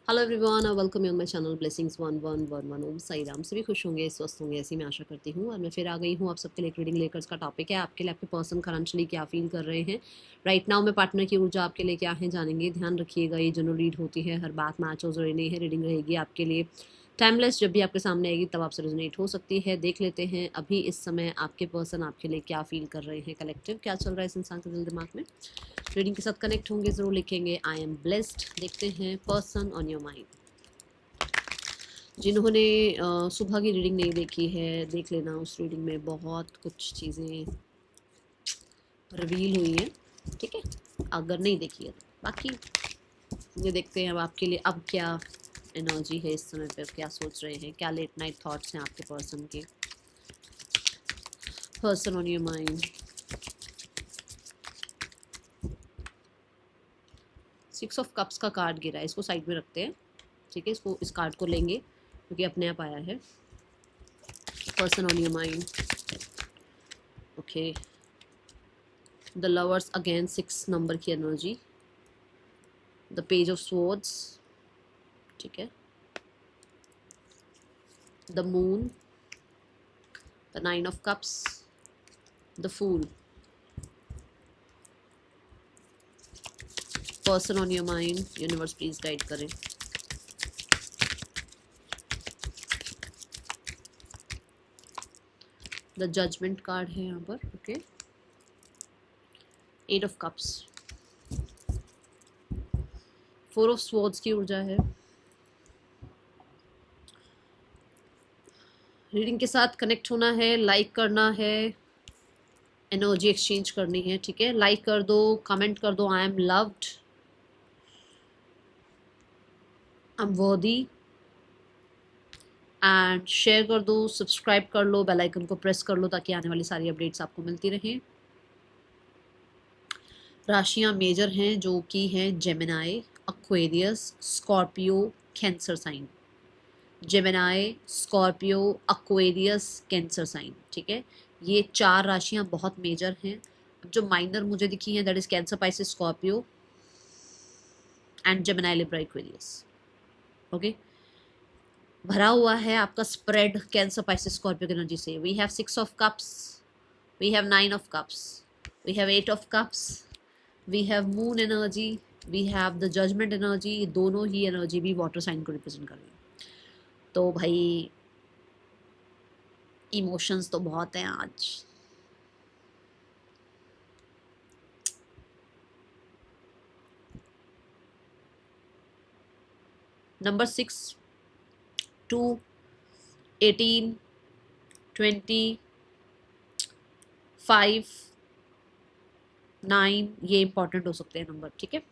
Hello everyone और welcome on my channel blessings 1111 ओम साई राम। सभी खुश होंगे, स्वस्थ होंगे, ऐसी मैं आशा करती हूँ। और मैं फिर आ गई हूँ आप सबके लिए एक रीडिंग लेकर। इसका टॉपिक है आपके लिए आपके पर्सन करंटली क्या फील कर रहे हैं राइट नाउ में। पार्टनर की ऊर्जा आपके लिए क्या है जानेंगे। ध्यान रखिएगा, ये जनरल रीड होती है, हर बात मैच हो जरूरी नहीं है। रीडिंग रहेगी आपके लिए टाइमलेस, जब भी आपके सामने आएगी तब आपसे रेजोनेट हो सकती है। देख लेते हैं अभी इस समय आपके पर्सन आपके लिए क्या फील कर रहे हैं। कलेक्टिव क्या चल रहा है इस इंसान के दिल दिमाग में। रीडिंग के साथ कनेक्ट होंगे, जरूर लिखेंगे आई एम ब्लेस्ड। देखते हैं पर्सन ऑन योर माइंड। जिन्होंने सुबह की रीडिंग नहीं देखी है, देख लेना। उस रीडिंग में बहुत कुछ चीज़ें रिवील हुई हैं, ठीक है। अगर नहीं देखी है तो बाकी ये देखते हैं अब आपके लिए अब क्या एनर्जी है इस समय पर, क्या सोच रहे हैं, क्या लेट नाइट थॉट्स हैं आपके पर्सन के। Person on your mind. 6 of cups का कार्ड गिरा है, इसको साइड में रखते हैं, ठीक है। इसको इस कार्ड को लेंगे क्योंकि अपने आप आया है। Person on your mind, okay. The lovers again 6 number की energy. The page of swords, ठीक है। The moon, the 9 of cups, the fool. Person on your mind, universe please guide करें। द जजमेंट कार्ड है यहाँ पर, okay. 8 of cups, 4 of swords की ऊर्जा है। रीडिंग के साथ कनेक्ट होना है, लाइक करना है, एनर्जी एक्सचेंज करनी है, ठीक है। लाइक कर दो, कमेंट कर दो I am loved, I am वर्दी, एंड शेयर कर दो, सब्सक्राइब कर लो, बेल आइकन को प्रेस कर लो ताकि आने वाली सारी अपडेट्स आपको मिलती रहें। राशियां मेजर हैं जो कि हैं Gemini, Aquarius, Scorpio, Cancer sign. Gemini, Scorpio, Aquarius, Cancer sign, ठीक है। ये 4 राशियां बहुत मेजर हैं। अब जो माइनर मुझे दिखी हैं that is Cancer, Pisces, Scorpio and Gemini, Libra, Aquarius, okay. भरा हुआ है आपका स्प्रेड कैंसर, पाइसेस, स्कॉर्पियो की एनर्जी से। We have 6 of cups, we have 9 of cups, we have 8 of cups, we have moon energy, we have the judgement energy. दोनों ही energy भी water sign को रिप्रेजेंट कर रही है। तो भाई इमोशंस तो बहुत हैं आज। नंबर 6, 2, 18, 20, 5, 9 ये इंपॉर्टेंट हो सकते हैं नंबर, ठीक है।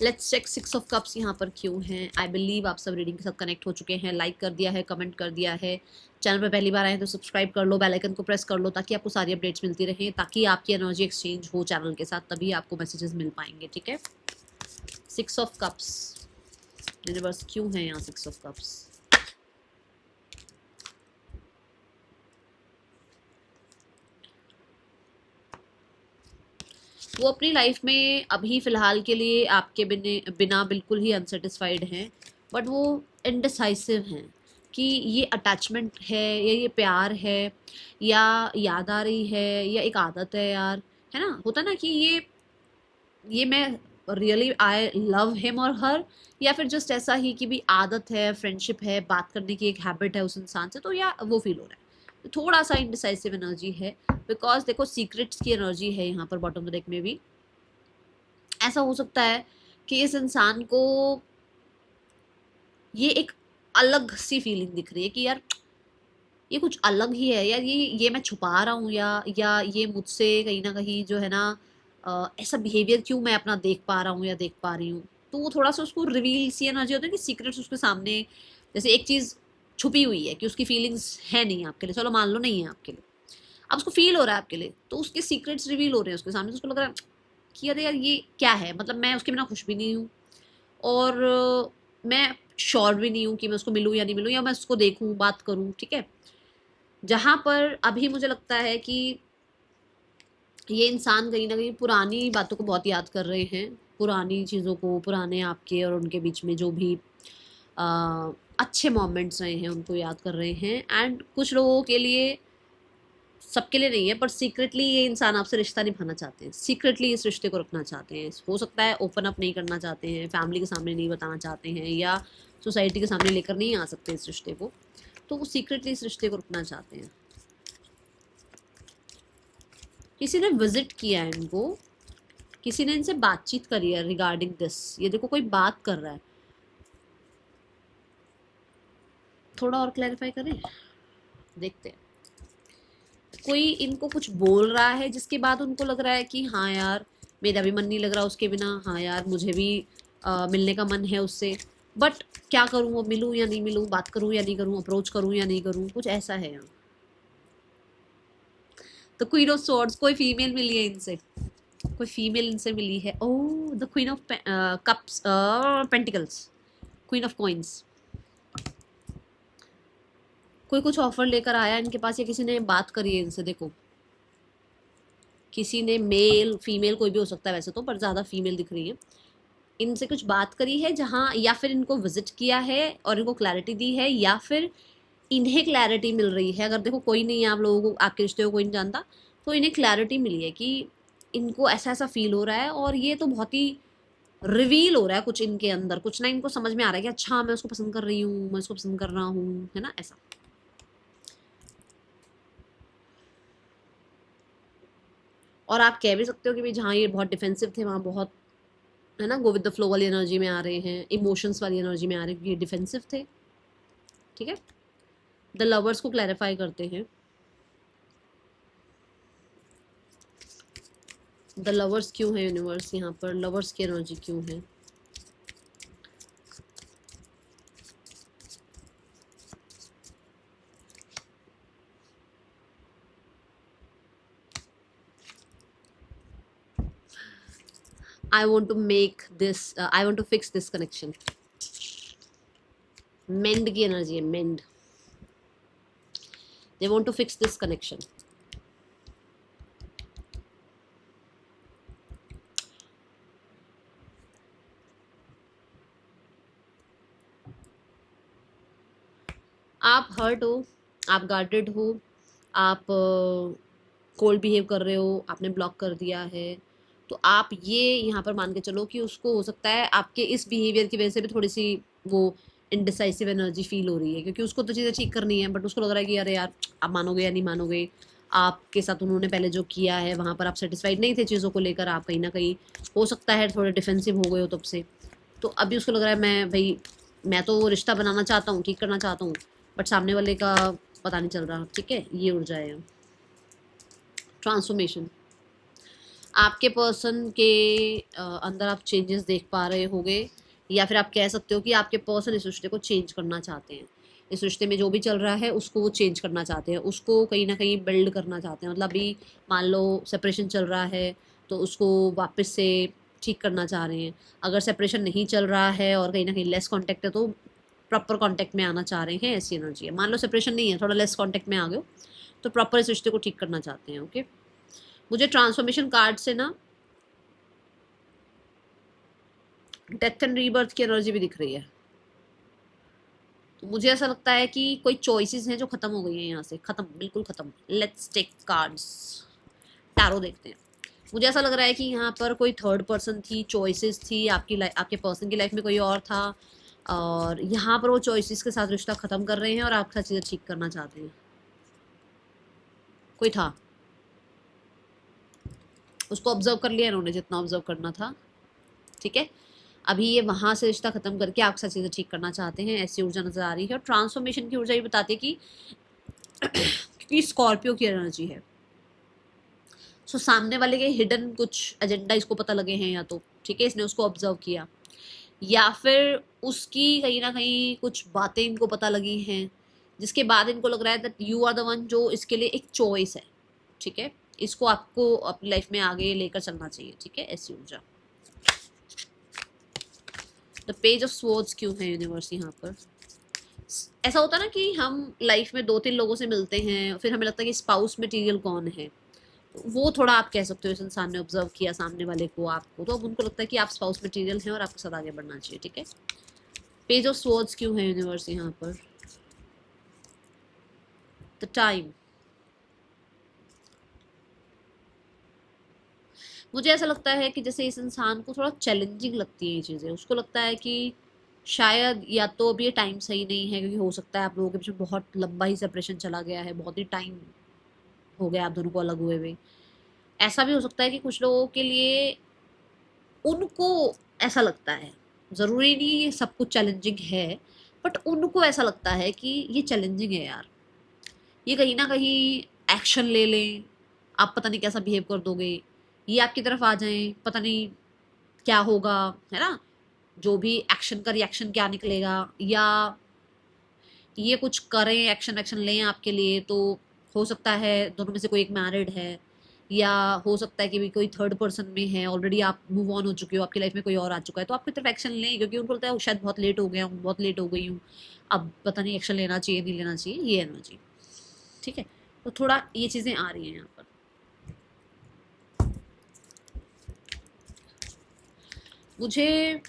लेट्स चेक 6 ऑफ कप्स यहाँ पर क्यों हैं। आई बिलीव आप सब रीडिंग के साथ कनेक्ट हो चुके हैं, लाइक कर दिया है, कमेंट कर दिया है। चैनल पर पहली बार आए तो सब्सक्राइब कर लो, बेल आइकन को प्रेस कर लो ताकि आपको सारी अपडेट्स मिलती रहें, ताकि आपकी एनर्जी एक्सचेंज हो चैनल के साथ, तभी आपको मैसेजेस मिल पाएंगे, ठीक है। 6 ऑफ कप्स, यूनिवर्स क्यों है यहाँ 6 ऑफ कप्स। वो अपनी लाइफ में अभी फ़िलहाल के लिए आपके बिना बिल्कुल ही अनसेटिस्फाइड हैं, बट वो इनडिसाइसिव हैं कि ये अटैचमेंट है या ये प्यार है या याद आ रही है या एक आदत है यार, है ना। होता ना कि ये मैं रियली आई लव हिम और हर, या फिर जस्ट ऐसा ही कि भी आदत है, फ्रेंडशिप है, बात करने की एक हैबिट है उस इंसान से, तो या वो फील हो रहा है। तो थोड़ा सा इनडिसाइसिव एनर्जी है, बिकॉज देखो सीक्रेट्स की एनर्जी है यहाँ पर बॉटम ऑफ द डेक में भी। ऐसा हो सकता है कि इस इंसान को ये एक अलग सी फीलिंग दिख रही है कि यार ये कुछ अलग ही है यार, ये मैं छुपा रहा हूँ, या ये मुझसे कहीं ना कहीं जो है ना ऐसा बिहेवियर क्यों मैं अपना देख पा रहा हूँ या देख पा रही हूँ। तो वो थोड़ा सा उसको रिवील सी एनर्जी होती है कि सीक्रेट्स उसके सामने, जैसे एक चीज़ छुपी हुई है कि उसकी फीलिंग्स है नहीं आपके लिए, चलो मान लो नहीं है आपके लिए, अब उसको फील हो रहा है आपके लिए, तो उसके सीक्रेट्स रिवील हो रहे हैं उसके सामने, तो उसको लग रहा है कि अरे यार ये क्या है, मतलब मैं उसके बिना खुश भी नहीं हूँ और मैं श्योर भी नहीं हूँ कि मैं उसको मिलूँ या नहीं मिलूँ, या मैं उसको देखूँ, बात करूँ, ठीक है। जहाँ पर अभी मुझे लगता है कि ये इंसान कहीं ना कहीं पुरानी बातों को बहुत याद कर रहे हैं, पुरानी चीज़ों को, पुराने आपके और उनके बीच में जो भी अच्छे मोमेंट्स रहे हैं उनको याद कर रहे हैं। एंड कुछ लोगों के लिए, सबके लिए नहीं है, पर सीक्रेटली ये इंसान आपसे रिश्ता निभाना चाहते हैं, सीक्रेटली इस रिश्ते को रखना चाहते हैं। हो सकता है ओपन अप नहीं करना चाहते हैं, फैमिली के सामने नहीं बताना चाहते हैं, या सोसाइटी के सामने लेकर नहीं आ सकते इस रिश्ते को, तो वो सीक्रेटली इस रिश्ते को रखना चाहते हैं। किसी ने विजिट किया है इनको, किसी ने इनसे बातचीत करी है रिगार्डिंग दिस। ये देखो कोई बात कर रहा है, थोड़ा और क्लैरिफाई करें, देखते हैं। कोई इनको कुछ बोल रहा है जिसके बाद उनको लग रहा है कि हाँ यार मेरा भी मन नहीं लग रहा उसके बिना, हाँ यार मुझे भी मिलने का मन है उससे, बट क्या करूँ, वो मिलूँ या नहीं मिलूँ, बात करूँ या नहीं करूँ, अप्रोच करूँ या नहीं करूँ, कुछ ऐसा है यहाँ। तो क्वीन ऑफ स्वॉर्ड्स, कोई फीमेल मिली है इनसे, कोई फीमेल इनसे मिली है। Oh, the queen of cups, pentacles, queen of coins. कोई कुछ ऑफर लेकर आया इनके पास, या किसी ने बात करी है इनसे। देखो किसी ने, मेल फीमेल कोई भी हो सकता है वैसे तो, पर ज़्यादा फीमेल दिख रही है, इनसे कुछ बात करी है जहाँ, या फिर इनको विजिट किया है और इनको क्लैरिटी दी है, या फिर इन्हें क्लैरिटी मिल रही है। अगर देखो कोई नहीं है, आप लोगों को, आपके रिश्ते को कोई नहीं जानता, तो इन्हें क्लैरिटी मिली है कि इनको ऐसा ऐसा फील हो रहा है, और ये तो बहुत ही रिवील हो रहा है कुछ इनके अंदर, कुछ ना इनको समझ में आ रहा है कि अच्छा मैं उसको पसंद कर रही हूँ, मैं उसको पसंद कर रहा हूँ, है ना, ऐसा। और आप कह भी सकते हो कि भाई जहाँ ये बहुत डिफेंसिव थे वहाँ बहुत, है ना, गो विद द फ्लो वाली एनर्जी में आ रहे हैं, इमोशंस वाली एनर्जी में आ रहे हैं, ये डिफेंसिव थे। ठीक है, द लवर्स को क्लैरिफाई करते हैं। द लवर्स क्यों है यूनिवर्स यहाँ पर, लवर्स की एनर्जी क्यों है। I want to make this, I want to fix this connection. मेंड की एनर्जी है, मेंड, they want to fix this connection. आप हर्ट हो, आप गार्डेड हो, आप कोल्ड बिहेव कर रहे हो, आपने ब्लॉक कर दिया है, तो आप ये यहाँ पर मान के चलो कि उसको हो सकता है आपके इस बिहेवियर की वजह से भी थोड़ी सी वो इनडिसाइसिव एनर्जी फील हो रही है, क्योंकि उसको तो चीज़ें ठीक करनी है, बट उसको लग रहा है कि अरे यार आप मानोगे या नहीं मानोगे, आपके साथ उन्होंने पहले जो किया है वहाँ पर आप सेटिस्फाइड नहीं थे चीज़ों को लेकर, आप कहीं ना कहीं हो सकता है थोड़े डिफेंसिव हो गए हो तब से, तो अभी उसको लग रहा है मैं भाई, मैं तो रिश्ता बनाना चाहता हूँ, ठीक करना चाहता हूँ, बट सामने वाले का पता नहीं चल रहा। ठीक है, ये ऊर्जा है ट्रांसफॉर्मेशन। आपके पर्सन के अंदर आप चेंजेस देख पा रहे होगे, या फिर आप कह सकते हो कि आपके पर्सन इस रिश्ते को चेंज करना चाहते हैं, इस रिश्ते में जो भी चल रहा है उसको वो चेंज करना चाहते हैं, उसको कहीं ना कहीं बिल्ड करना चाहते हैं। मतलब अभी मान लो सेपरेशन चल रहा है तो उसको वापस से ठीक करना चाह रहे हैं, अगर सेपरेशन नहीं चल रहा है और कहीं ना कहीं लेस कॉन्टेक्ट है तो प्रॉपर कॉन्टेक्ट में आना चाह रहे हैं, ऐसी एनर्जी है। मान लो सेपरेशन नहीं है, थोड़ा लेस कॉन्टेक्ट में आ गए तो प्रॉपर इस रिश्ते को ठीक करना चाहते हैं। ओके, मुझे ट्रांसफॉर्मेशन कार्ड से ना डेथ एंड रीबर्थ की एनर्जी भी दिख रही है, तो मुझे ऐसा लगता है कि कोई चॉइसेस हैं जो खत्म हो गई हैं यहाँ से, खत्म, बिल्कुल खत्म। लेट्स टेक कार्ड्स, टैरो देखते हैं। मुझे ऐसा लग रहा है कि यहाँ पर कोई थर्ड पर्सन थी, चॉइसेस थी, आपकी लाइफ, आपके पर्सन की लाइफ में कोई और था, और यहाँ पर वो चॉइसेस के साथ रिश्ता खत्म कर रहे हैं और आपके साथ चीज़ें ठीक करना चाहते हैं। कोई था, उसको ऑब्जर्व कर लिया इन्होंने जितना ऑब्जर्व करना था। ठीक है, अभी ये वहाँ से रिश्ता खत्म करके आपके साथ चीज़ें ठीक करना चाहते हैं, ऐसी ऊर्जा नजर आ रही है। और ट्रांसफॉर्मेशन की ऊर्जा ये बताती है कि स्कॉर्पियो की एनर्जी है, सो सामने वाले के हिडन कुछ एजेंडा इसको पता लगे हैं, या तो ठीक है इसने उसको ऑब्जर्व किया, या फिर उसकी कहीं ना कहीं कुछ बातें इनको पता लगी हैं, जिसके बाद इनको लग रहा है that you are the one जो इसके लिए एक चॉइस है। ठीक है, इसको आपको अपनी लाइफ में आगे लेकर चलना चाहिए। ठीक है, ऐसी ऊर्जा। द पेज ऑफ स्वॉर्ड्स क्यों है यूनिवर्स यहाँ पर। ऐसा होता है ना कि हम लाइफ में 2-3 लोगों से मिलते हैं, फिर हमें लगता है कि स्पाउस मटेरियल कौन है, वो थोड़ा आप कह सकते हो इस इंसान ने ऑब्जर्व किया सामने वाले को, आपको, तो अब उनको लगता है कि आप स्पाउस मटेरियल हैं और आपके साथ आगे बढ़ना चाहिए, ठीक है। पेज ऑफ स्वॉर्ड्स क्यों है यूनिवर्स यहाँ पर? The time. मुझे ऐसा लगता है कि जैसे इस इंसान को थोड़ा चैलेंजिंग लगती है ये चीज़ें, उसको लगता है कि शायद या तो अभी ये टाइम सही नहीं है, क्योंकि हो सकता है आप लोगों के बीच में बहुत लंबा ही सेपरेशन चला गया है, बहुत ही टाइम हो गया आप दोनों को अलग हुए हुए। ऐसा भी हो सकता है कि कुछ लोगों के लिए उनको ऐसा लगता है, ज़रूरी नहीं ये सब कुछ चैलेंजिंग है, बट उनको ऐसा लगता है कि ये चैलेंजिंग है यार, ये कहीं ना कहीं एक्शन ले लें, आप पता नहीं कैसा बिहेव कर दोगे, ये आपकी तरफ आ जाएं, पता नहीं क्या होगा, है ना, जो भी एक्शन का रिएक्शन क्या निकलेगा, या ये कुछ करें, एक्शन एक्शन लें आपके लिए, तो हो सकता है दोनों में से कोई एक मैरिड है, या हो सकता है कि भी कोई थर्ड पर्सन में है, ऑलरेडी आप मूव ऑन हो चुके हो, आपकी लाइफ में कोई और आ चुका है, तो आपकी तरफ एक्शन लें, क्योंकि उनको लगता है शायद बहुत लेट हो गया हूँ, बहुत लेट हो गई हूँ, अब पता नहीं एक्शन लेना चाहिए नहीं लेना चाहिए, ये एनर्जी, ठीक है। तो थोड़ा ये चीज़ें आ रही हैं यहाँ पर। मुझे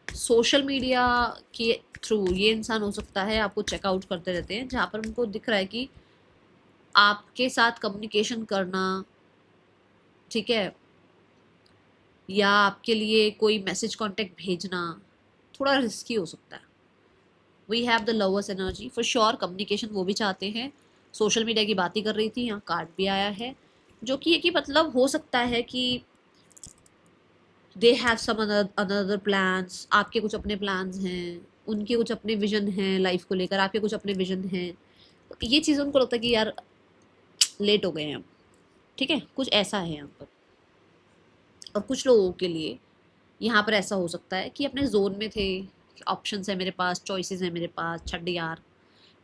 सोशल मीडिया के थ्रू ये इंसान हो सकता है आपको चेकआउट करते रहते हैं, जहाँ पर उनको दिख रहा है कि आपके साथ कम्युनिकेशन करना, ठीक है, या आपके लिए कोई मैसेज कांटेक्ट भेजना थोड़ा रिस्की हो सकता है। We have the lovers energy for sure, communication वो भी चाहते हैं। सोशल मीडिया की बात ही कर रही थी, यहाँ कार्ड भी आया है, जो कि एक ही मतलब हो सकता है कि they have some another plans, आपके कुछ अपने प्लान्स हैं, उनके कुछ अपने विजन हैं लाइफ को लेकर, आपके कुछ अपने विजन हैं, तो ये चीज़ उनको लगता है कि यार लेट हो गए हैं हम, ठीक है, कुछ ऐसा है यहाँ पर। और कुछ लोगों के लिए यहाँ पर ऐसा हो सकता है कि अपने जोन में थे, ऑप्शंस है मेरे पास, चॉइसेस है मेरे पास, छड्ड यार,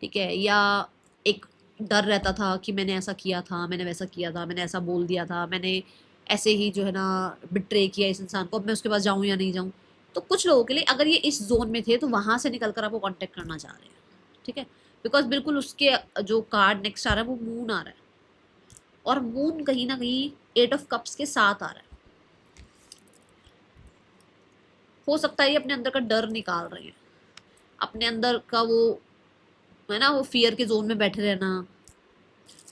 ठीक है, या एक डर रहता था कि मैंने ऐसा किया था, मैंने वैसा किया था, मैंने ऐसा बोल दिया था, मैंने ऐसे ही जो है ना बिट्रे किया इस इंसान को, अब मैं उसके पास जाऊँ या नहीं जाऊँ। तो कुछ लोगों के लिए अगर ये इस जोन में थे तो वहाँ से निकल कर आपको कॉन्टेक्ट करना चाह रहे हैं, ठीक है, बिकॉज बिल्कुल उसके जो कार्ड नेक्स्ट आ रहा है वो मून आ रहा है, और मून कहीं ना कहीं 8 ऑफ कप्स के साथ आ रहा है। हो सकता है ये अपने अंदर का डर निकाल रहे हैं, अपने अंदर का वो है ना, वो फियर के जोन में बैठे रहना,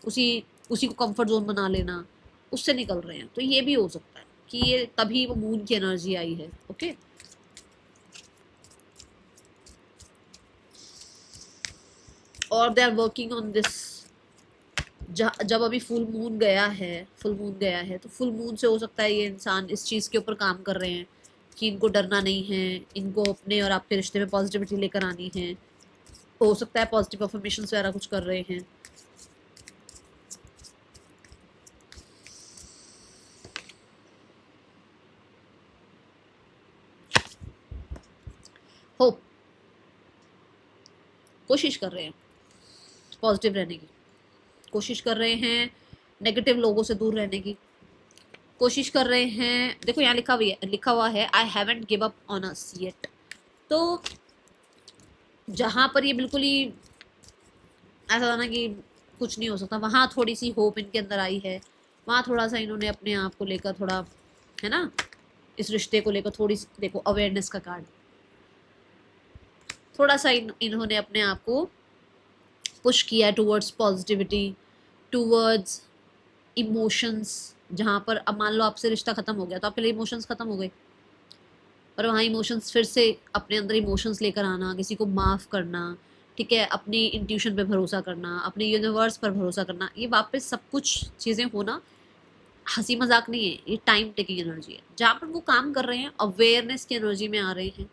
उसी उसी को कंफर्ट जोन बना लेना, उससे निकल रहे हैं, तो ये भी हो सकता है कि ये तभी वो मून की एनर्जी आई है, ओके। और they are working on this. जब अभी फुल मून गया है तो फुल मून से हो सकता है ये इंसान इस चीज़ के ऊपर काम कर रहे हैं कि इनको डरना नहीं है, इनको अपने और आपके रिश्ते में पॉजिटिविटी लेकर आनी है, हो सकता है पॉजिटिव अफर्मेशन वगैरह कुछ कर रहे हैं। होप, कोशिश कर रहे हैं पॉजिटिव रहने की, कोशिश कर रहे हैं नेगेटिव लोगों से दूर रहने की, कोशिश कर रहे हैं। देखो यहाँ लिखा हुआ है I haven't give up on us yet, तो जहाँ पर ये बिल्कुल ही ऐसा था ना कि कुछ नहीं हो सकता, वहाँ थोड़ी सी होप इनके अंदर आई है, वहाँ थोड़ा सा इन्होंने अपने आप को लेकर थोड़ा, है ना, इस रिश्ते को लेकर थोड़ी सी, देखो अवेयरनेस का कार्ड, थोड़ा सा इन्होंने अपने आप को पुश किया टूवर्ड्स पॉजिटिविटी, टूवर्ड्स इमोशंस, जहाँ पर अब मान लो आपसे रिश्ता खत्म हो गया तो आपके लिए इमोशंस खत्म हो गए, और वहाँ इमोशंस फिर से अपने अंदर इमोशंस लेकर आना, किसी को माफ़ करना, ठीक है, अपनी इंट्यूशन पे भरोसा करना, अपने यूनिवर्स पर भरोसा करना, ये वापस सब कुछ चीज़ें होना हंसी मजाक नहीं है, ये टाइम टेकिंग एनर्जी है, जहाँ पर वो काम कर रहे हैं अवेयरनेस की एनर्जी में आ रहे हैं।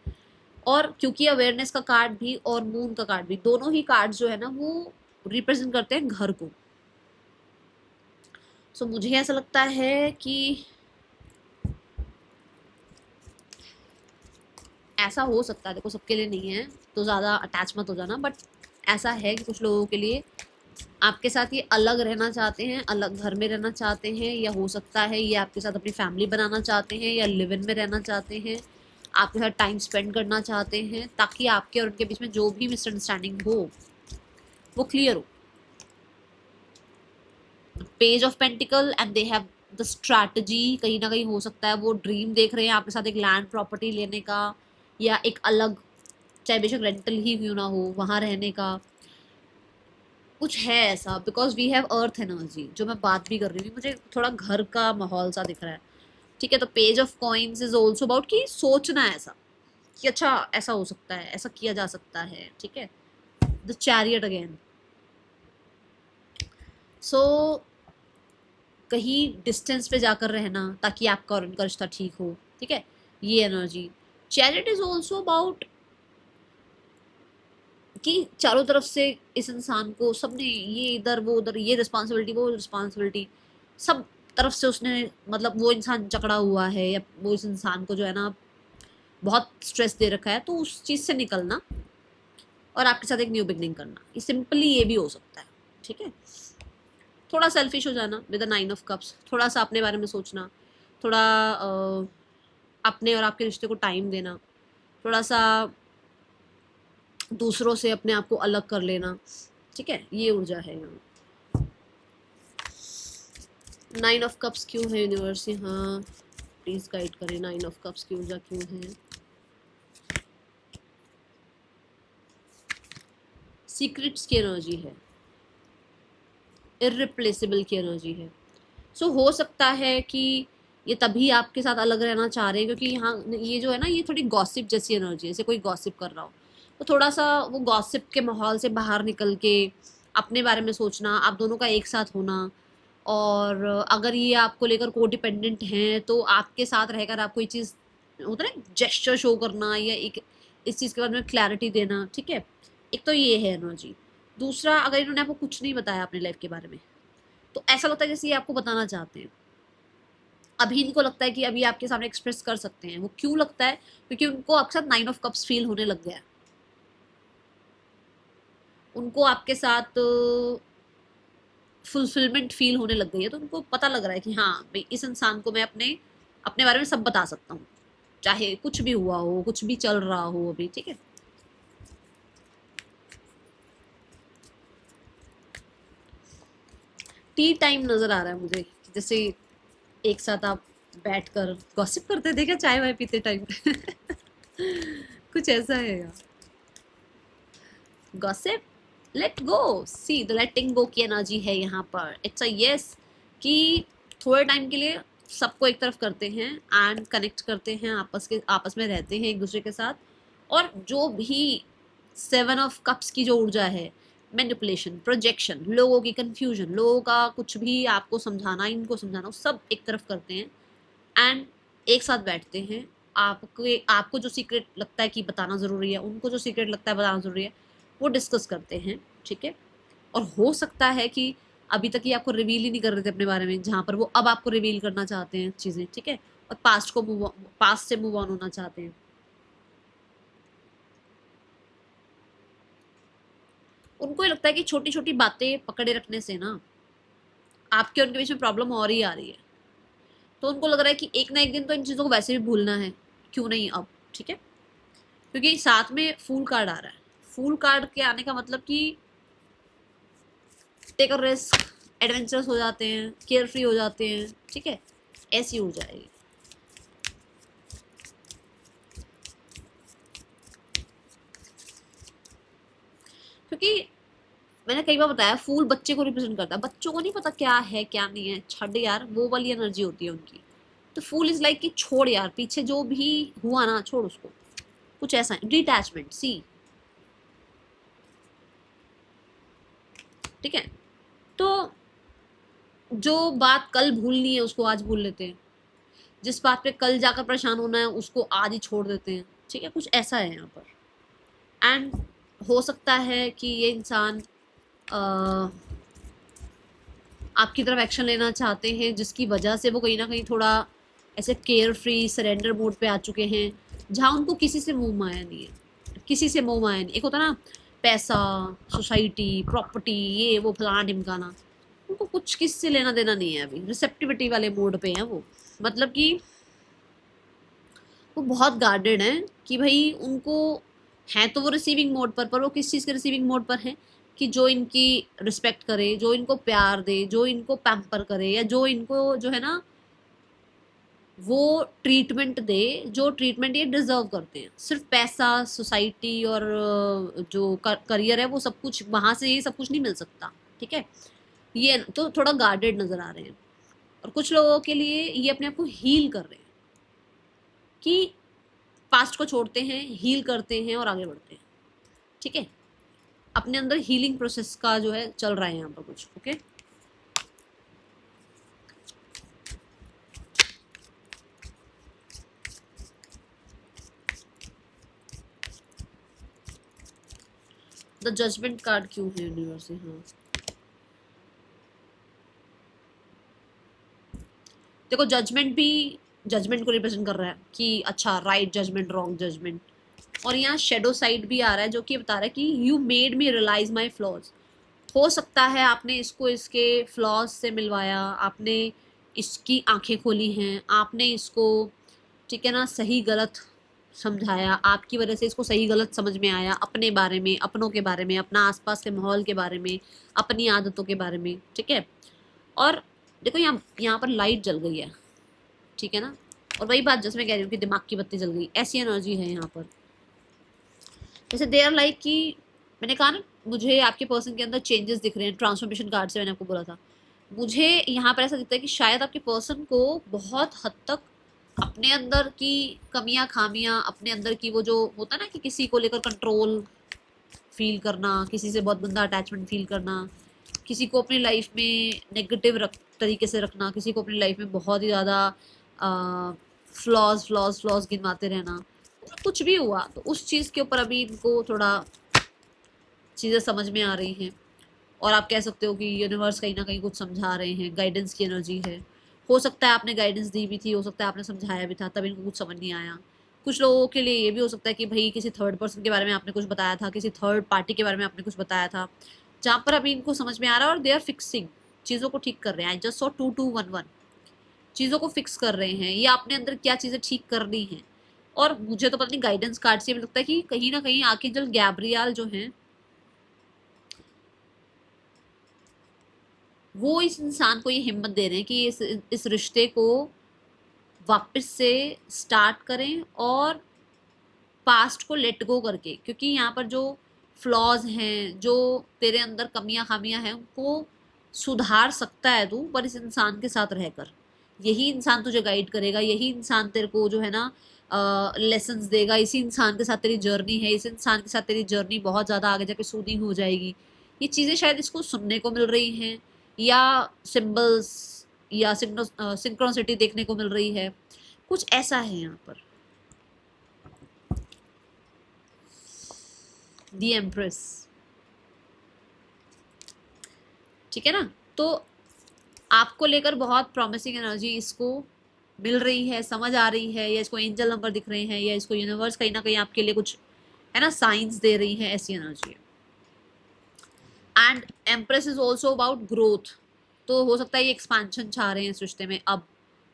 और क्योंकि अवेयरनेस का कार्ड भी और मून का कार्ड भी, दोनों ही कार्ड जो है ना वो रिप्रेजेंट करते हैं घर को। सो मुझे ऐसा लगता है कि ऐसा हो सकता है, देखो सबके लिए नहीं है तो ज़्यादा अटैच मत हो जाना, बट ऐसा है कि कुछ लोगों के लिए आपके साथ ये अलग रहना चाहते हैं, अलग घर में रहना चाहते हैं, या हो सकता है ये आपके साथ अपनी फैमिली बनाना चाहते हैं, या लिव इन में रहना चाहते हैं, आपके साथ टाइम स्पेंड करना चाहते हैं, ताकि आपके और उनके बीच में जो भी मिसअंडरस्टैंडिंग हो वो क्लियर हो। Page of pentacle and they have the strategy, कहीं ना कहीं हो सकता है वो ड्रीम देख रहे हैं आपके साथ एक लैंड प्रॉपर्टी लेने का, या एक अलग, चाहे बेशक रेंटल ही क्यों ना हो, वहाँ रहने का कुछ है ऐसा। Because we have earth energy, जो मैं बात भी कर रही हूँ, मुझे थोड़ा घर का माहौल सा दिख रहा है। ठीक है, तो page of coins is also about कि सोचना है ऐसा कि अच्छा ऐसा हो सकता है, ऐसा किया जा सकता है। ठीक है, द चैरियट अगेन, सो कहीं डिस्टेंस पे जाकर रहना ताकि आपका और उनका रिश्ता ठीक हो। ठीक है, ये energy. Chariot is also about कि चारों तरफ से इस इंसान को सबने, ये इधर वो उधर, ये रिस्पॉन्सिबिलिटी वो रिस्पॉन्सिबिलिटी, सब तरफ से उसने, मतलब वो इंसान जकड़ा हुआ है, या वो इस इंसान को जो है ना बहुत स्ट्रेस दे रखा है, तो उस चीज़ से निकलना और आपके साथ एक न्यू बिगनिंग करना, ये सिंपली ये भी हो सकता है। ठीक है, थोड़ा सेल्फिश हो जाना विद द 9 ऑफ कप्स, थोड़ा सा अपने बारे में सोचना, थोड़ा अपने और आपके रिश्ते को टाइम देना, थोड़ा सा दूसरों से अपने आप को अलग कर लेना। ठीक है, ये ऊर्जा है यहाँ। 9 ऑफ कप्स क्यों है यूनिवर्स यहाँ, प्लीज गाइड करें, 9 ऑफ कप्स की ऊर्जा क्यों है। सीक्रेट्स की एनर्जी है, इररिप्लेसेबल की एनर्जी है। सो हो सकता है कि ये तभी आपके साथ अलग रहना चाह रहे हैं क्योंकि यहाँ ये जो है ना, ये थोड़ी गॉसिप जैसी एनर्जी है, जैसे कोई गॉसिप कर रहा हो, तो थोड़ा सा वो गॉसिप के माहौल से बाहर निकल के अपने बारे में सोचना, आप दोनों का एक साथ होना। और अगर ये आपको लेकर को डिपेंडेंट हैं तो आपके साथ रहकर आपको ये चीज़ होता है ना, जेस्चर शो करना, या एक इस चीज़ के बारे में क्लैरिटी देना। ठीक है, एक तो ये है एनर्जी। दूसरा, अगर इन्होंने आपको कुछ नहीं बताया अपने लाइफ के बारे में, तो ऐसा लगता है जैसे ये आपको बताना चाहते हैं। अभी इनको लगता है कि अभी आपके सामने एक्सप्रेस कर सकते हैं। वो क्यों लगता है? क्योंकि उनको आपके साथ 9 ऑफ कप्स फील होने लग गया है। उनको आपके साथ फुलफिलमेंट फील होने लग गई है, तो उनको पता लग रहा है कि हाँ भाई, इस इंसान को मैं अपने अपने बारे में सब बता सकता हूँ, चाहे कुछ भी हुआ हो, कुछ भी चल रहा हो अभी। ठीक है, टी टाइम नजर आ रहा है मुझे, जैसे एक साथ आप बैठकर गॉसिप करते थे क्या चाय वाय पीते टाइम कुछ ऐसा है यार। Gossip, let go, see the letting go की एनर्जी है यहाँ पर। इट्स अ यस, कि थोड़े टाइम के लिए सबको एक तरफ करते हैं एंड कनेक्ट करते हैं, आपस में रहते हैं एक दूसरे के साथ। और जो भी 7 ऑफ कप्स की जो ऊर्जा है, मैनिपुलेशन, प्रोजेक्शन, लोगों की कंफ्यूजन, लोगों का कुछ भी आपको समझाना, इनको समझाना, सब एक तरफ करते हैं एंड एक साथ बैठते हैं। आपको जो सीक्रेट लगता है कि बताना ज़रूरी है, उनको जो सीक्रेट लगता है बताना ज़रूरी है, वो डिस्कस करते हैं। ठीक है, और हो सकता है कि अभी तक ये आपको रिवील ही नहीं कर रहे थे अपने बारे में, जहाँ पर वो अब आपको रिवील करना चाहते हैं चीज़ें। ठीक है, और पास्ट से मूव ऑन होना चाहते हैं। उनको ये लगता है कि छोटी छोटी बातें पकड़े रखने से ना आपके और उनके बीच में प्रॉब्लम और ही आ रही है। तो उनको लग रहा है कि एक ना एक दिन तो इन चीज़ों को वैसे भी भूलना है, क्यों नहीं अब। ठीक है, क्योंकि साथ में फूल कार्ड आ रहा है। फूल कार्ड के आने का मतलब कि टेक अ रिस्क, एडवेंचरस हो जाते हैं, केयर फ्री हो जाते हैं। ठीक है, ऐसी हो जाएगी। क्योंकि मैंने कई बार बताया, फूल बच्चे को रिप्रेजेंट करता है। बच्चों को नहीं पता क्या है क्या नहीं है, छड़ यार, वो वाली एनर्जी होती है उनकी। तो फूल इज लाइक कि छोड़ यार, पीछे जो भी हुआ ना छोड़ उसको, कुछ ऐसा डिटैचमेंट सी। ठीक है, तो जो बात कल भूलनी है उसको आज भूल लेते हैं, जिस बात पे कल जाकर परेशान होना है उसको आज ही छोड़ देते हैं। ठीक है, कुछ ऐसा है यहाँ पर। एंड हो सकता है कि ये इंसान आपकी तरफ एक्शन लेना चाहते हैं, जिसकी वजह से वो कहीं ना कहीं थोड़ा ऐसे केयर फ्री सरेंडर मोड पे आ चुके हैं, जहाँ उनको किसी से मुंह माया नहीं है, किसी से मुंह माया नहीं। एक होता ना पैसा, सोसाइटी, प्रॉपर्टी, ये वो फलाना ढिमकाना, उनको कुछ किसी से लेना देना नहीं है। अभी रिसेप्टिविटी वाले मोड पे हैं वो। मतलब कि वो बहुत गार्डेड हैं कि भाई उनको है तो वो रिसीविंग मोड पर वो किस चीज़ के रिसीविंग मोड पर हैं? कि जो इनकी रिस्पेक्ट करे, जो इनको प्यार दे, जो इनको पैम्पर करे, या जो इनको जो है ना वो ट्रीटमेंट दे, जो ट्रीटमेंट ये डिजर्व करते हैं। सिर्फ पैसा, सोसाइटी और जो करियर है वो सब कुछ वहां से ये सब कुछ नहीं मिल सकता, ठीक है। ये तो थोड़ा गार्डेड नजर आ रहे हैं। और कुछ लोगों के लिए ये अपने आप को हील कर रहे हैं कि पास्ट को छोड़ते हैं, हील करते हैं और आगे बढ़ते हैं, ठीक है। अपने अंदर हीलिंग प्रोसेस का जो है चल रहा है यहाँ पर कुछ, ओके। द जजमेंट कार्ड क्यों है यूनिवर्स से? हाँ देखो, जजमेंट भी जजमेंट को रिप्रेजेंट कर रहा है कि अच्छा, राइट जजमेंट, रॉन्ग जजमेंट। और यहाँ शेडो साइड भी आ रहा है जो कि बता रहा है कि you made me realise my flaws. हो सकता है आपने इसको इसके फ्लॉज से मिलवाया, आपने इसकी आंखें खोली हैं, आपने इसको, ठीक है ना, सही गलत समझाया, आपकी वजह से इसको सही गलत समझ में आया, अपने बारे में, अपनों के बारे में, अपना आसपास के माहौल के बारे में, अपनी आदतों के बारे में, ठीक है। और देखो यहाँ पर लाइट जल गई है, ठीक है ना। और वही बात जैसे मैं कह रही हूँ कि दिमाग की बत्ती जल गई, ऐसी एनर्जी है यहाँ पर। जैसे दे आर लाइक कि मैंने कहा ना, मुझे आपके पर्सन के अंदर चेंजेस दिख रहे हैं, ट्रांसफॉर्मेशन कार्ड से मैंने आपको बोला था। मुझे यहाँ पर ऐसा दिखता है कि शायद आपके पर्सन को बहुत हद तक अपने अंदर की कमियां खामियां, अपने अंदर की वो जो होता है ना कि किसी को लेकर कंट्रोल फील करना, किसी से बहुत गंदा अटैचमेंट फील करना, किसी को अपनी लाइफ में नेगेटिव तरीके से रखना, किसी को अपनी लाइफ में बहुत ही ज़्यादा फ्लॉज फ्लॉज फ्लॉज गिनवाते रहना, कुछ भी हुआ तो उस चीज़ के ऊपर अभी इनको थोड़ा चीज़ें समझ में आ रही हैं। और आप कह सकते हो कि यूनिवर्स कहीं ना कहीं कुछ समझा रहे हैं, गाइडेंस की एनर्जी है। हो सकता है आपने गाइडेंस दी भी थी, हो सकता है आपने समझाया भी था, तब इनको कुछ समझ नहीं आया। कुछ लोगों के लिए ये भी हो सकता है कि भाई किसी थर्ड पर्सन के बारे में आपने कुछ बताया था, किसी थर्ड पार्टी के बारे में आपने कुछ बताया था, जहाँ पर अभी इनको समझ में आ रहा है और दे आर फिक्सिंग, चीज़ों को ठीक कर रहे हैं। आई जस्ट सॉ 2211, चीज़ों को फिक्स कर रहे हैं, या अपने अंदर क्या चीज़ें ठीक करनी है। और मुझे तो पता नहीं, गाइडेंस कार्ड से भी लगता है कि कहीं ना कहीं आर्कएंजल गैब्रियल जो हैं वो इस इंसान को ये हिम्मत दे रहे हैं कि इस रिश्ते को वापस से स्टार्ट करें और पास्ट को लेट गो करके, क्योंकि यहाँ पर जो फ्लॉज हैं, जो तेरे अंदर कमियां खामियां हैं, उनको सुधार सकता है तू, पर इस इंसान के साथ रहकर। यही इंसान तुझे गाइड करेगा, यही इंसान तेरे को जो है ना लेसन्स देगा, इसी इंसान के साथ तेरी जर्नी है, इस इंसान के साथ तेरी जर्नी बहुत ज़्यादा आगे जाके सूदिंग हो जाएगी। ये चीज़ें शायद इसको सुनने को मिल रही हैं, या सिंबल्स या सिंक्रोनिसिटी देखने को मिल रही है, कुछ ऐसा है यहाँ पर। दी एम्प्रेस, ठीक है ना। तो आपको लेकर बहुत प्रॉमिसिंग एनर्जी इसको मिल रही है, समझ आ रही है, या इसको एंजल नंबर दिख रहे हैं, या इसको यूनिवर्स कहीं ना कहीं आपके लिए कुछ है ना साइंस दे रही है, ऐसी एनर्जी है। And empress is also about growth. तो हो सकता है ये एक्सपांशन चाह रहे हैं इस रिश्ते में, अब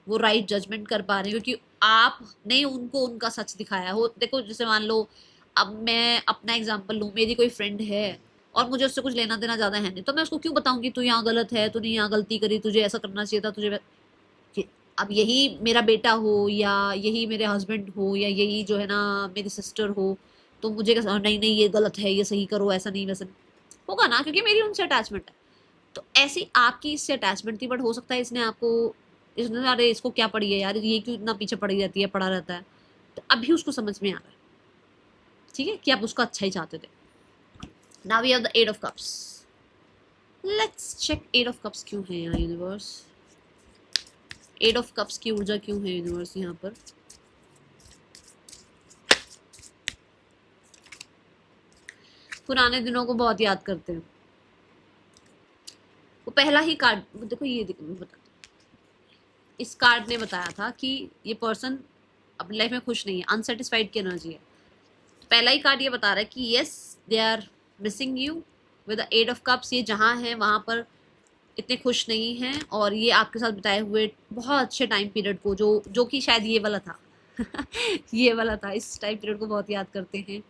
वो राइट जजमेंट कर पा रहे हैं क्योंकि आपने उनको उनका सच दिखाया हो। देखो जैसे मान लो, अब मैं अपना एग्जांपल लूँ, मेरी कोई फ्रेंड है और मुझे उससे कुछ लेना देना ज़्यादा है नहीं, तो मैं उसको क्यों बताऊंगी तू यहाँ गलत है, तूने यहाँ गलती करी, तुझे ऐसा करना चाहिए था, तुझे अब यही मेरा बेटा हो, या यही मेरे हस्बैंड हो, या यही जो है ना मेरी सिस्टर हो, तो मुझे नहीं नहीं ये गलत है, ये सही करो, ऐसा नहीं वैसा नहीं होगा ना, क्योंकि मेरी उनसे अटैचमेंट है। तो ऐसी आपकी इससे अटैचमेंट थी, बट हो सकता है इसने आपको, इसने अरे इसको क्या पड़ी है यार, ये क्यों इतना पीछे पड़ी रहती है, पड़ा रहता है, तो अभी उसको समझ में आ रहा है, ठीक है, कि आप उसका अच्छा ही चाहते थे। Now we have the 8 of cups. Let's check 8 of cups क्यों है यहाँ यूनिवर्स। 8 ऑफ कप्स की ऊर्जा क्यों है यूनिवर्स यहाँ पर। पुराने दिनों को बहुत याद करते हैं। वो पहला ही कार्ड देखो, ये बता, इस कार्ड ने बताया था कि ये पर्सन अपनी लाइफ में खुश नहीं है, अनसेटिस्फाइड की एनर्जी है। पहला ही कार्ड ये बता रहा है कि yes they are missing you with the 8 of cups. ये जहाँ है वहाँ पर इतने खुश नहीं हैं, और ये आपके साथ बिताए हुए बहुत अच्छे टाइम पीरियड को, जो कि शायद ये वाला था ये वाला था, इस टाइम पीरियड को बहुत याद करते हैं।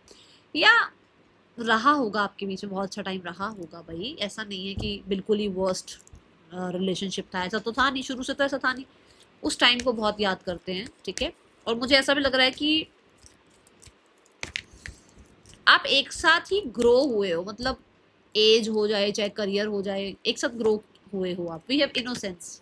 या रहा होगा आपके बीच में, बहुत अच्छा टाइम रहा होगा भाई, ऐसा नहीं है कि बिल्कुल ही वर्स्ट रिलेशनशिप था, ऐसा तो था नहीं, शुरू से तो ऐसा था नहीं। उस टाइम को बहुत याद करते हैं, ठीक है। और मुझे ऐसा भी लग रहा है कि आप एक साथ ही ग्रो हुए हो, मतलब एज हो जाए चाहे करियर हो जाए, एक साथ ग्रो हुए हो आप। वी हैव इनोसेंस,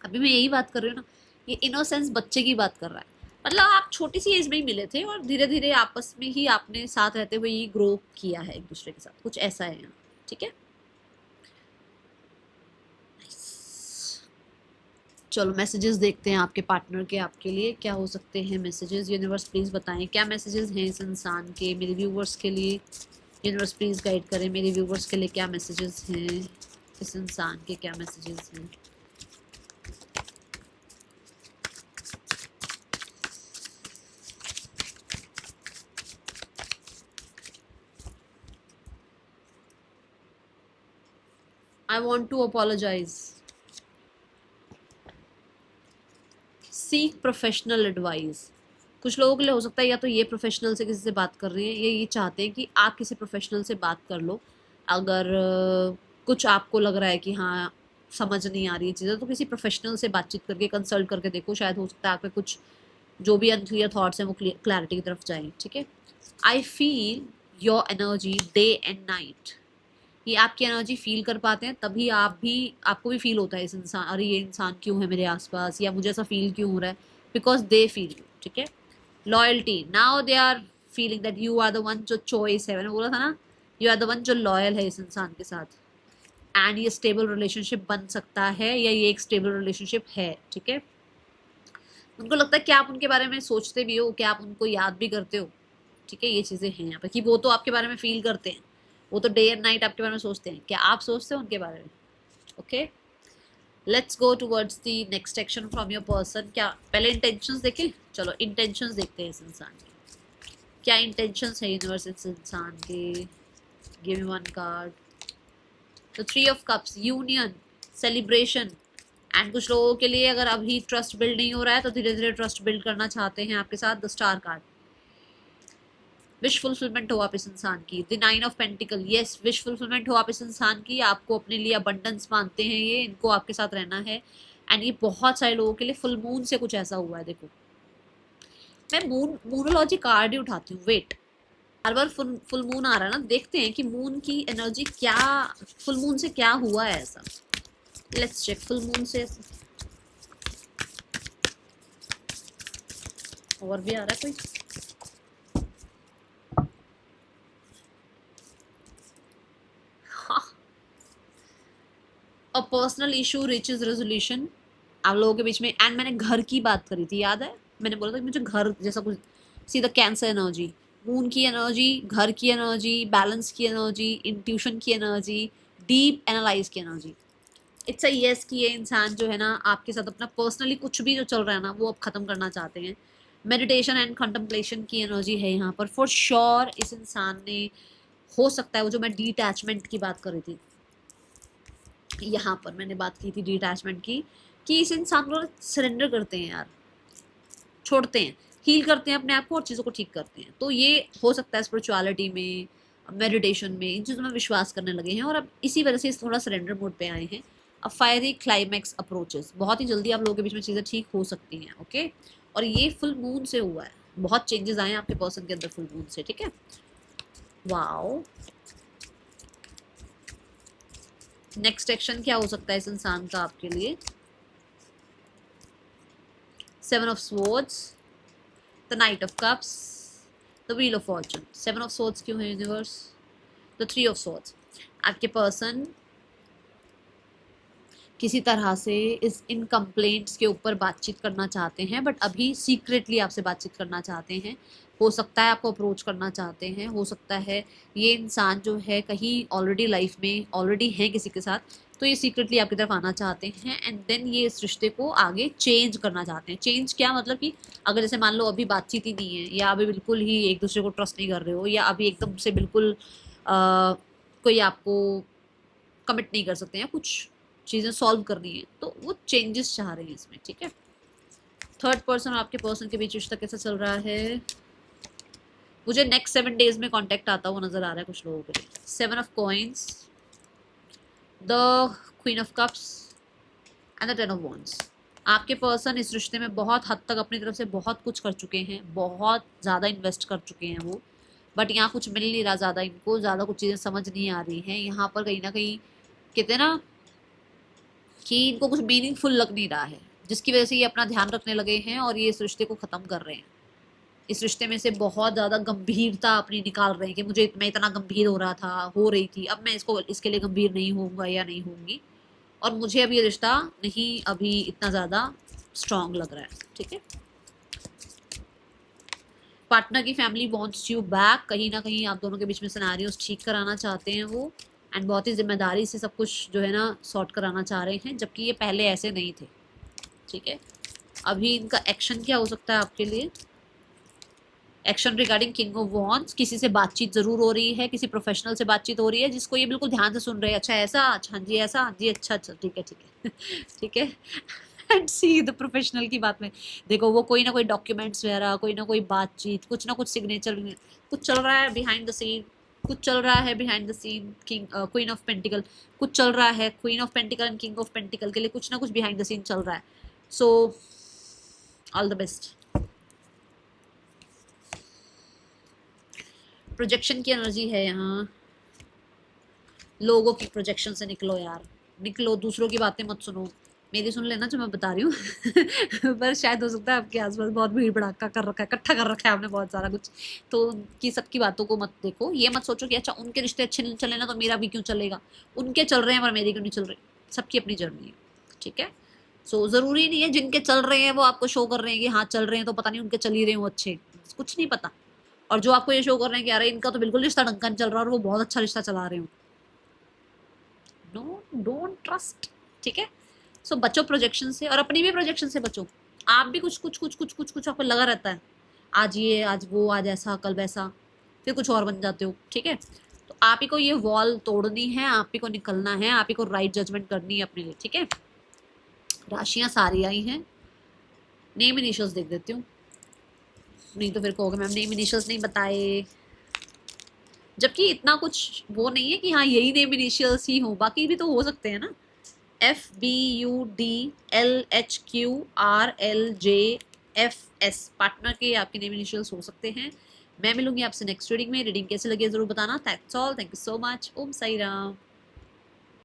अभी मैं यही बात कर रही हूँ ना, ये इनोसेंस बच्चे की बात कर रहा है। मतलब आप छोटी सी एज में ही मिले थे और धीरे धीरे आपस में ही आपने साथ रहते हुए ही ग्रो किया है एक दूसरे के साथ, कुछ ऐसा है यहाँ, ठीक है। चलो मैसेजेस देखते हैं आपके पार्टनर के, आपके लिए क्या हो सकते हैं मैसेजेस। यूनिवर्स प्लीज बताएं क्या मैसेजेस हैं इस इंसान के मेरे व्यूवर्स के लिए। यूनिवर्स प्लीज गाइड करें मेरे व्यूवर्स के लिए, क्या मैसेजेस हैं इस इंसान के, क्या मैसेजेस हैं। I want to apologise, seek professional advice. कुछ लोगों के लिए हो सकता है या तो ये प्रोफेशनल से किसी से बात कर रहे हैं, ये चाहते हैं कि आप किसी प्रोफेशनल से बात कर लो। अगर कुछ आपको लग रहा है कि हाँ समझ नहीं आ रही है चीज़ें, तो किसी प्रोफेशनल से बातचीत करके कंसल्ट करके देखो, शायद हो सकता है आपके कुछ जो भी अनक्लियर थॉट्स हैं वो क्लैरिटी की तरफ जाएं, ठीक है। I feel your energy day and night, ये आपकी एनर्जी फील कर पाते हैं, तभी आप भी, आपको भी फील होता है इस इंसान, अरे ये इंसान क्यों है मेरे आसपास, या मुझे ऐसा फील क्यों हो रहा है, बिकॉज दे फील यू, ठीक है। Loyalty, now they are feeling that you are the one जो चॉइस है, मैंने बोला था ना, यू आर द वन जो लॉयल है इस इंसान के साथ। एंड ये स्टेबल रिलेशनशिप बन सकता है, या ये एक स्टेबल रिलेशनशिप है, ठीक है। उनको लगता है कि आप उनके बारे में सोचते भी हो, क्या आप उनको याद भी करते हो, ठीक है। ये चीज़ें हैं यहाँ पे कि वो तो आपके बारे में फील करते हैं, वो तो डे एंड नाइट आपके बारे में सोचते हैं, क्या आप सोचते हो उनके बारे में, okay. Let's go towards the next action from your person. क्या पहले इंटेंशंस देखें, चलो इंटेंशंस देखते हैं इस इंसान के, क्या इंटेंशंस है यूनिवर्स इस इंसान के। गिव मी वन कार्ड, तो 3 of cups, union, celebration. And कुछ लोगों के लिए अगर अभी ट्रस्ट बिल्ड नहीं हो रहा है तो धीरे धीरे ट्रस्ट बिल्ड करना चाहते हैं आपके साथ, the star card. Wish fulfilment हो आप इस इंसान की, the 9 of pentacle, yes wish fulfilment हो आप इस इंसान की, आपको अपने लिए अबंडेंस मानते हैं ये, इनको आपके साथ रहना है। एंड ये बहुत सारे लोगों के लिए फुल मून से कुछ ऐसा हुआ है, देखो मैं मूनोलॉजी कार्ड ही उठाती हूँ, वेट, हर बार फुल मून आ रहा है ना, देखते हैं कि मून की एनर्जी क्या, फुल मून से क्या हुआ है ऐसा। लेट्स चेक फुल मून से, और भी आ रहा है कोई, a personal issue reaches resolution आप लोगों के बीच में। एंड मैंने घर की बात करी थी, याद है मैंने बोला था कि मुझे घर जैसा कुछ, see the cancer energy, moon की एनर्जी, घर की एनर्जी, बैलेंस की एनर्जी, इंट्यूशन की एनर्जी, डीप एनालाइज की एनर्जी। इट्स अ यस कि ये इंसान जो है ना आपके साथ अपना पर्सनली कुछ भी जो चल रहा है ना वो अब खत्म करना चाहते हैं। मेडिटेशन एंड कंtemplation की एनर्जी है यहाँ पर फॉर श्योर। इस इंसान ने, हो सकता है वो जो मैं डिटैचमेंट की बात कर रही थी, यहाँ पर मैंने बात की थी डिटैचमेंट की, कि इस इंसान को सरेंडर करते हैं यार, छोड़ते हैं, हील करते हैं अपने आप को और चीज़ों को ठीक करते हैं। तो ये हो सकता है स्पिरिचुअलिटी में, मेडिटेशन में, इन चीज़ों में विश्वास करने लगे हैं और अब इसी वजह से थोड़ा सरेंडर मोड पे आए हैं। अब फायरी क्लाइमैक्स अप्रोचेस, बहुत ही जल्दी आप लोगों के बीच में चीज़ें ठीक हो सकती हैं, ओके। और ये फुल मून से हुआ है, बहुत चेंजेस आए हैं आपके पर्सन के अंदर फुल मून से, ठीक है। वाओ, नेक्स्ट एक्शन क्या हो सकता है इस इंसान का आपके लिए। 7 of swords, the night of cups, the wheel of Fortune. 7 of swords क्यों है यूनिवर्स, द 3 ऑफ स्वॉर्ड्स। आपके पर्सन किसी तरह से इन कंप्लेंट्स के ऊपर बातचीत करना चाहते हैं, बट अभी सीक्रेटली आपसे बातचीत करना चाहते हैं। हो सकता है आपको अप्रोच करना चाहते हैं, हो सकता है ये इंसान जो है कहीं ऑलरेडी लाइफ में ऑलरेडी है किसी के साथ, तो ये सीक्रेटली आपकी तरफ आना चाहते हैं एंड देन ये इस रिश्ते को आगे चेंज करना चाहते हैं। चेंज क्या मतलब कि अगर जैसे मान लो अभी बातचीत ही नहीं है, या अभी बिल्कुल ही एक दूसरे को ट्रस्ट नहीं कर रहे हो, या अभी एकदम से बिल्कुल कोई आपको कमिट नहीं कर सकते हैं, कुछ चीज़ें सॉल्व करनी है, तो वो चेंजेस चाह रहे हैं इसमें, ठीक है। थर्ड पर्सन और आपके पर्सन के बीच रिश्ता कैसा चल रहा है, मुझे नेक्स्ट 7 डेज में कॉन्टेक्ट आता हुआ नजर आ रहा है कुछ लोगों के लिए। 7 of coins, the queen of cups and the 10 of wands. आपके पर्सन इस रिश्ते में बहुत हद तक अपनी तरफ से बहुत कुछ कर चुके हैं, बहुत ज़्यादा इन्वेस्ट कर चुके हैं वो, बट यहाँ कुछ मिल नहीं रहा ज़्यादा, इनको ज़्यादा कुछ चीज़ें समझ नहीं आ रही हैं। यहाँ पर कहीं ना कहीं कहते हैं ना कि इनको कुछ मीनिंगफुल लग नहीं रहा है, जिसकी वजह से ये अपना ध्यान रखने लगे हैं और ये इस रिश्ते को ख़त्म कर रहे हैं। इस रिश्ते में से बहुत ज़्यादा गंभीरता अपनी निकाल रहे हैं कि मुझे मैं इतना गंभीर हो रहा था, हो रही थी, अब मैं इसको इसके लिए गंभीर नहीं होऊंगा या नहीं होंगी, और मुझे अभी ये रिश्ता नहीं अभी इतना ज़्यादा स्ट्रांग लग रहा है। ठीक है, पार्टनर की फैमिली वांट्स यू बैक। कहीं ना कहीं आप दोनों के बीच में सिनेरियोस ठीक कराना चाहते हैं वो, एंड बहुत ही जिम्मेदारी से सब कुछ जो है ना सॉर्ट कराना चाह रहे हैं, जबकि ये पहले ऐसे नहीं थे। ठीक है, अभी इनका एक्शन क्या हो सकता है आपके लिए? Action regarding king of wands, किसी से बातचीत जरूर हो रही है, किसी प्रोफेशनल से बातचीत हो रही है जिसको ये बिल्कुल ध्यान से सुन रहे हैं। अच्छा ऐसा, अच्छा हाँ जी ऐसा, हाँ जी अच्छा अच्छा ठीक है ठीक है ठीक है। एंड सी द प्रोफेशनल की बात में देखो, वो कोई ना कोई डॉक्यूमेंट्स वगैरह, कोई ना कोई बातचीत, कुछ ना कुछ सिग्नेचर, कुछ चल रहा है बिहाइंड द सीन, कुछ चल रहा है behind the scene. King queen of pentacle, कुछ चल रहा है queen of pentacle and king of pentacle के लिए, कुछ ना कुछ बिहाइंड द सीन चल रहा है। So all the best. Projection की एनर्जी है यहाँ, लोगों की प्रोजेक्शन से निकलो यार, निकलो, दूसरों की बातें मत सुनो, मेरी सुन लेना जो मैं बता रही हूँ। पर शायद हो सकता है आपके आसपास बहुत भीड़ भड़ाका कर रखा है, इकट्ठा कर रखा है आपने बहुत सारा कुछ, तो उनकी सबकी बातों को मत देखो। ये मत सोचो कि अच्छा उनके रिश्ते अच्छे नहीं चले ना तो मेरा भी क्यों चलेगा, उनके चल रहे हैं पर मेरे क्यों नहीं चल रहे। सबकी अपनी जर्नी है। ठीक है, सो ज़रूरी नहीं है जिनके चल रहे हैं वो आपको शो कर रहे हैं कि हाँ चल रहे हैं तो पता नहीं उनके चल ही रहे हो अच्छे, कुछ नहीं पता। और जो आपको ये शो कर रहे हैं कि अरे इनका तो बिल्कुल रिश्ता ढंग का नहीं चल रहा और वो बहुत अच्छा रिश्ता चला रहे हो, नो डोंट ट्रस्ट। ठीक है, सो बचो प्रोजेक्शन से, और अपनी भी प्रोजेक्शन से बचो। आप भी कुछ कुछ कुछ कुछ कुछ कुछ आपको लगा रहता है, आज ये आज वो, आज ऐसा कल वैसा, फिर कुछ और बन जाते हो। ठीक है, तो आप ही को ये वॉल तोड़नी है, आप ही को निकलना है, आप ही को राइट जजमेंट करनी है अपने लिए। ठीक है, राशियां सारी आई हैं, नेम इनिशियल्स देख देती हूँ, नहीं तो फिर कहोगे मैम नेम इनिशियल्स नहीं बताए, जबकि इतना कुछ वो नहीं है कि हाँ यही नेम इनिशियल्स ही हो, बाकी भी तो हो सकते हैं ना। FBUDLHQRLJFS पार्टनर के आपके नेम इनिशियल्स हो सकते हैं। मैं मिलूंगी आपसे नेक्स्ट रीडिंग में। रीडिंग कैसे लगी जरूर बताना। That's all, thank you so much. Om Sai Ram.